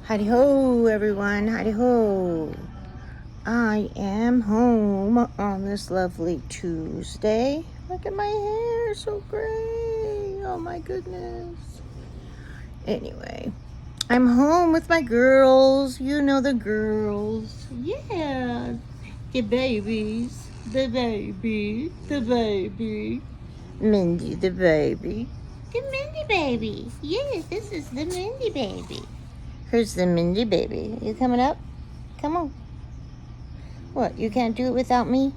Howdy ho, everyone. Howdy ho. I am home on this lovely Tuesday. Look at my hair, so gray. Oh my goodness. Anyway, I'm home with my girls. You know the girls. Yeah. The babies. The baby. The baby. Mindy the baby. The Mindy baby. Yes, this is the Mindy baby. Here's the Mindy baby. You coming up? Come on. What, you can't do it without me?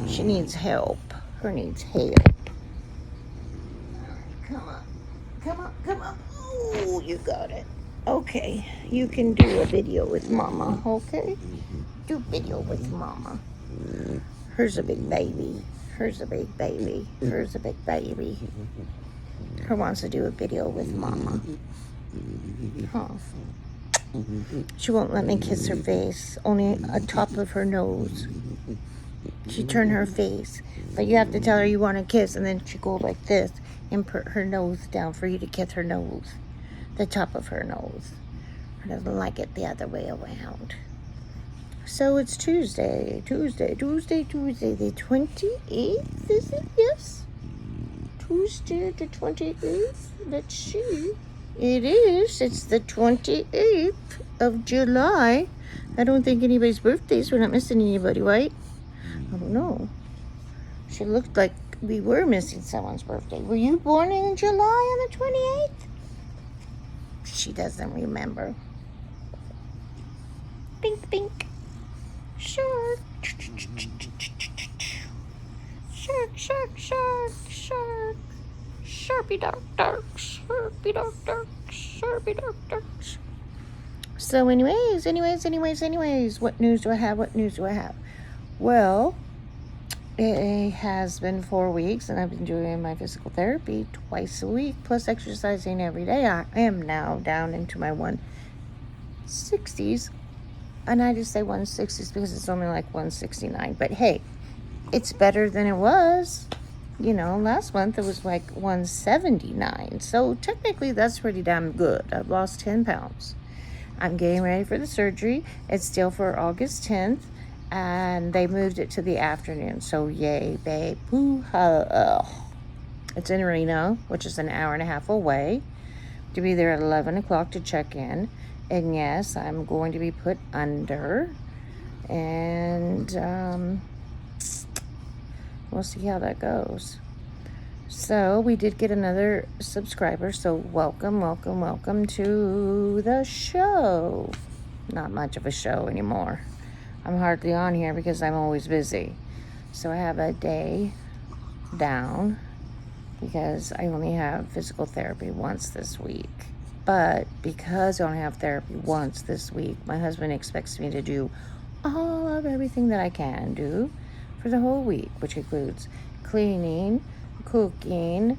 She needs help. Her needs help. Come on. Come on. Come on. Oh, you got it. Okay. You can do a video with Mama, okay? Do video with Mama. Here's a big baby. Here's a big baby. Here's a big baby. Her wants to do a video with Mama. Huh. She won't let me kiss her face, only a top of her nose. She turned her face, but you have to tell her you want to kiss, and then she go like this and put her nose down for you to kiss her nose, the top of her nose. She doesn't like it the other way around. So it's Tuesday, the 28th, is it? Yes. Tuesday the 28th. Let's see. It is. It's the 28th of July. I don't think anybody's birthdays. We're not missing anybody, right? I don't know. She looked like we were missing someone's birthday. Were you born in July on the 28th? She doesn't remember. Bink, bink. Shark. Shark, shark, shark, shark. Sharpie dark darks, sharpie dark darks, sharpie dark darks. So anyways, what news do I have? Well, it has been 4 weeks and I've been doing my physical therapy twice a week, plus exercising every day. I am now down into my 160s, and I just say 160s because it's only like 169, but hey, it's better than it was. You know, last month it was like 179. So technically that's pretty damn good. I've lost 10 pounds. I'm getting ready for the surgery. It's still for August 10th. And they moved it to the afternoon. So yay, babe. Woo-ha. It's in Reno, which is an hour and a half away. To be there at 11 o'clock to check in. And yes, I'm going to be put under. And we'll see how that goes. So we did get another subscriber. So welcome to the show. Not much of a show anymore. I'm hardly on here because I'm always busy. So I have a day down because I only have physical therapy once this week. But because I only have therapy once this week, my husband expects me to do all of everything that I can do for the whole week, which includes cleaning, cooking,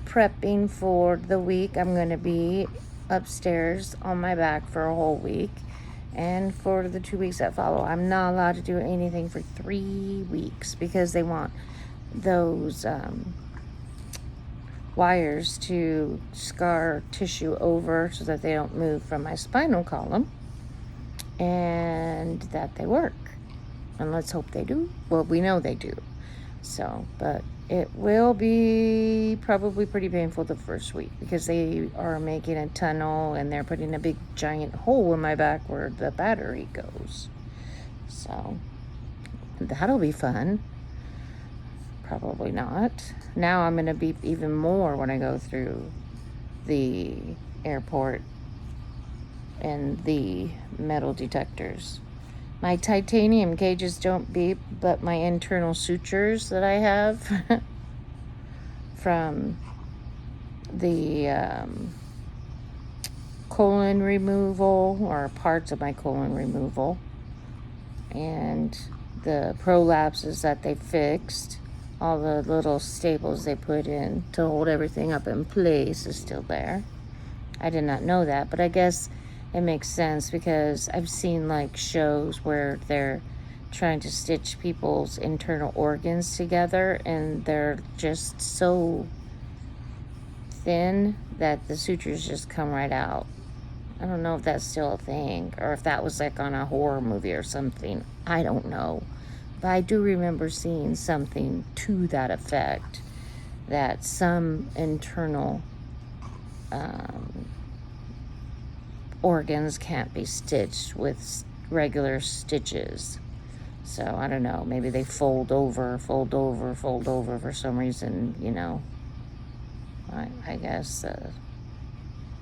prepping for the week I'm going to be upstairs on my back for a whole week, and for the 2 weeks that follow. I'm not allowed to do anything for 3 weeks because they want those wires to scar tissue over so that they don't move from my spinal column, and that they work. And let's hope they do. Well, we know they do. So, but it will be probably pretty painful the first week because they are making a tunnel and they're putting a big giant hole in my back where the battery goes. So, that'll be fun. Probably not. Now I'm going to beep even more when I go through the airport and the metal detectors. My titanium cages don't beep, but my internal sutures that I have from the colon removal, or parts of my colon removal, and the prolapses that they fixed, all the little staples they put in to hold everything up in place is still there. I did not know that, but I guess it makes sense because I've seen like shows where they're trying to stitch people's internal organs together and they're just so thin that the sutures just come right out. I don't know if that's still a thing or if that was like on a horror movie or something. I don't know. But I do remember seeing something to that effect, that some internal organs can't be stitched with regular stitches. So I don't know. Maybe they fold over for some reason, you know. I guess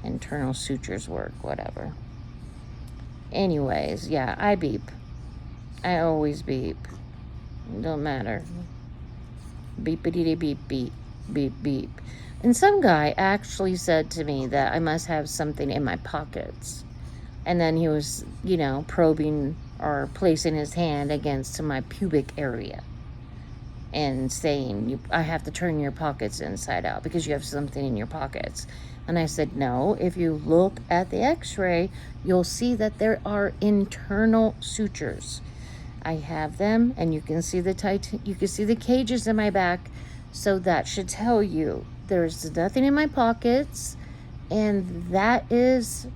internal sutures work, whatever. Anyways, yeah, I beep. I always beep. Don't matter. Beepity beep beep beep beep. And some guy actually said to me that I must have something in my pockets. And then he was, you know, probing or placing his hand against my pubic area and saying, I have to turn your pockets inside out because you have something in your pockets. And I said, no, if you look at the x-ray, you'll see that there are internal sutures. I have them, and you can see the cages in my back, so that should tell you there's nothing in my pockets, and that is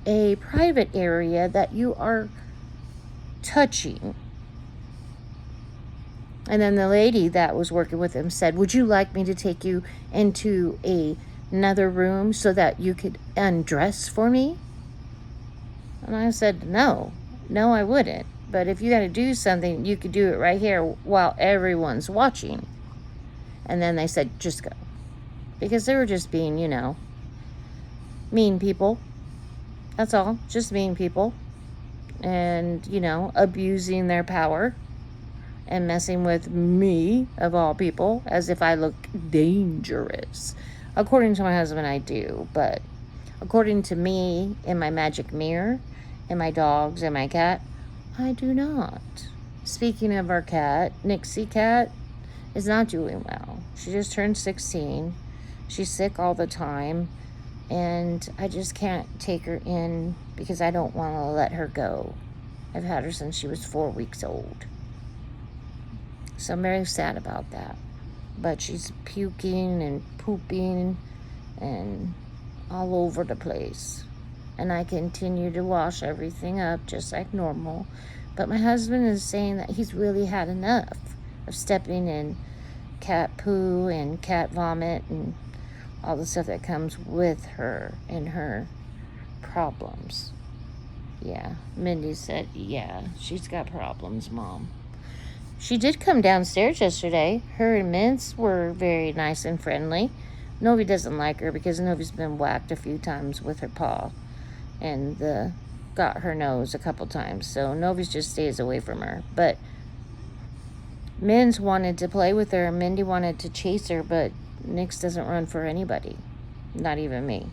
a private area that you are touching. And then the lady that was working with him said, would you like me to take you into another room so that you could undress for me? And I said, no, I wouldn't. But if you got to do something, you could do it right here while everyone's watching. And then they said, just go. Because they were just being, you know, mean people. That's all. Just mean people. And, you know, abusing their power. And messing with me, of all people, as if I look dangerous. According to my husband, I do. But according to me, in my magic mirror, and my dogs, and my cat, I do not. Speaking of our cat, Nixie cat is not doing well. She just turned 16. She's sick all the time. And I just can't take her in because I don't want to let her go. I've had her since she was 4 weeks old. So I'm very sad about that. But she's puking and pooping and all over the place. And I continue to wash everything up just like normal. But my husband is saying that he's really had enough of stepping in cat poo and cat vomit and all the stuff that comes with her and her problems. Yeah, Mindy said, yeah, she's got problems, Mom. She did come downstairs yesterday. Her and Mince were very nice and friendly. Novi doesn't like her because Novi's been whacked a few times with her paw and got her nose a couple times. So Novi just stays away from her. But Mince wanted to play with her and Mindy wanted to chase her, but Nix doesn't run for anybody, not even me.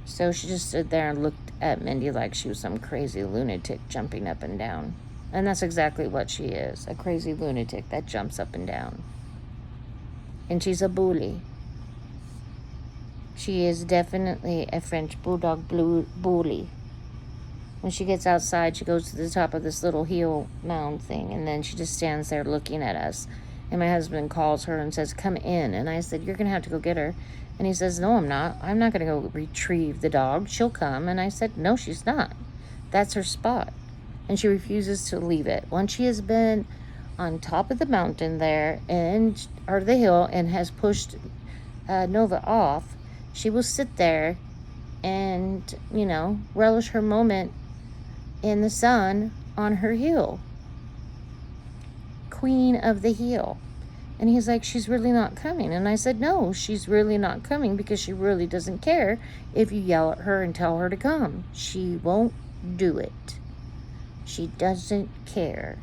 So she just stood there and looked at Mindy like she was some crazy lunatic jumping up and down. And that's exactly what she is, a crazy lunatic that jumps up and down. And she's a bully. She is definitely a French bulldog bully. When she gets outside, she goes to the top of this little heel mound thing, and then she just stands there looking at us. And my husband calls her and says, come in. And I said, you're going to have to go get her. And he says, no, I'm not. I'm not going to go retrieve the dog. She'll come. And I said, no, she's not. That's her spot. And she refuses to leave it. Once she has been on top of the mountain there, or the hill, and has pushed Nova off, she will sit there and, you know, relish her moment in the sun on her hill. Queen of the hill. And he's like, she's really not coming. And I said, no, she's really not coming because she really doesn't care if you yell at her and tell her to come. She won't do it. She doesn't care.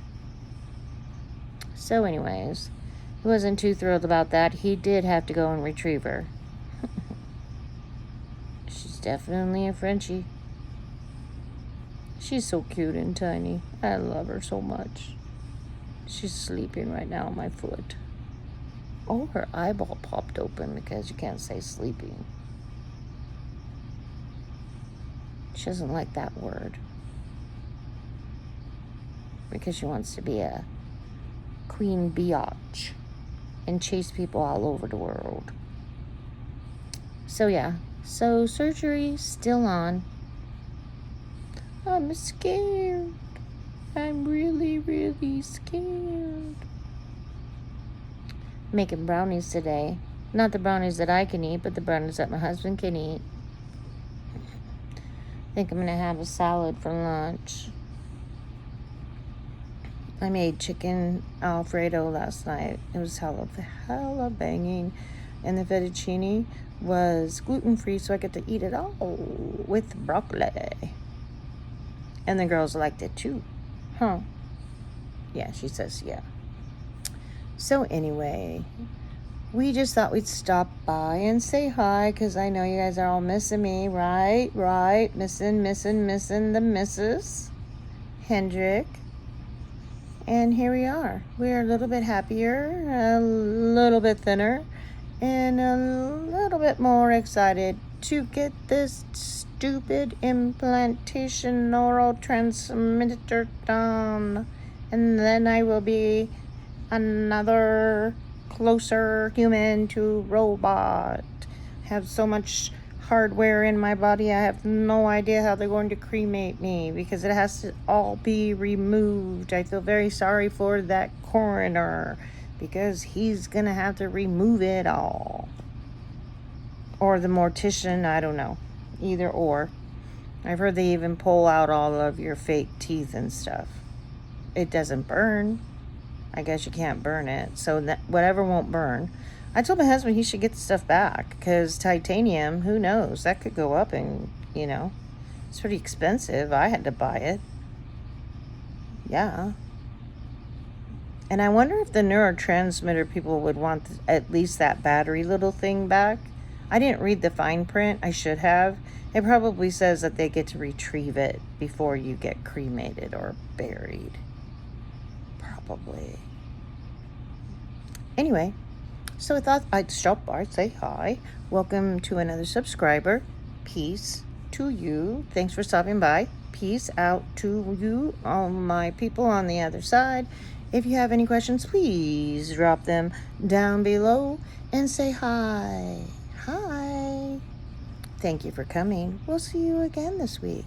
So anyways, he wasn't too thrilled about that. He did have to go and retrieve her. She's definitely a Frenchie. She's so cute and tiny. I love her so much. She's sleeping right now on my foot. Oh, her eyeball popped open because you can't say sleeping. She doesn't like that word. Because she wants to be a queen biatch and chase people all over the world. So yeah, so surgery still on. I'm scared. I'm really, really scared. Making brownies today. Not the brownies that I can eat, but the brownies that my husband can eat. I think I'm going to have a salad for lunch. I made chicken Alfredo last night. It was hella banging. And the fettuccine was gluten-free, so I get to eat it all with broccoli. And the girls liked it too. Huh? Yeah, she says yeah. So anyway, we just thought we'd stop by and say hi, because I know you guys are all missing me, right? Missing the missus Hendrick. And here we are. We're a little bit happier, a little bit thinner, and a little bit more excited to get this stupid implantation neurotransmitter done. And then I will be another closer human to robot. Have so much hardware in my body, I have no idea how they're going to cremate me, because it has to all be removed. I feel very sorry for that coroner, because he's gonna have to remove it all. Or the mortician, I don't know. Either or. I've heard they even pull out all of your fake teeth and stuff. It doesn't burn. I guess you can't burn it. So that whatever won't burn. I told my husband he should get the stuff back, because titanium, who knows? That could go up, and, it's pretty expensive. I had to buy it. Yeah. And I wonder if the neurotransmitter people would want at least that battery little thing back. I didn't read the fine print. I should have. It probably says that they get to retrieve it before you get cremated or buried. Probably. Anyway, so I thought I'd stop by, say hi. Welcome to another subscriber. Peace to you. Thanks for stopping by. Peace out to you, all my people on the other side. If you have any questions, please drop them down below and say hi. Hi. Thank you for coming. We'll see you again this week.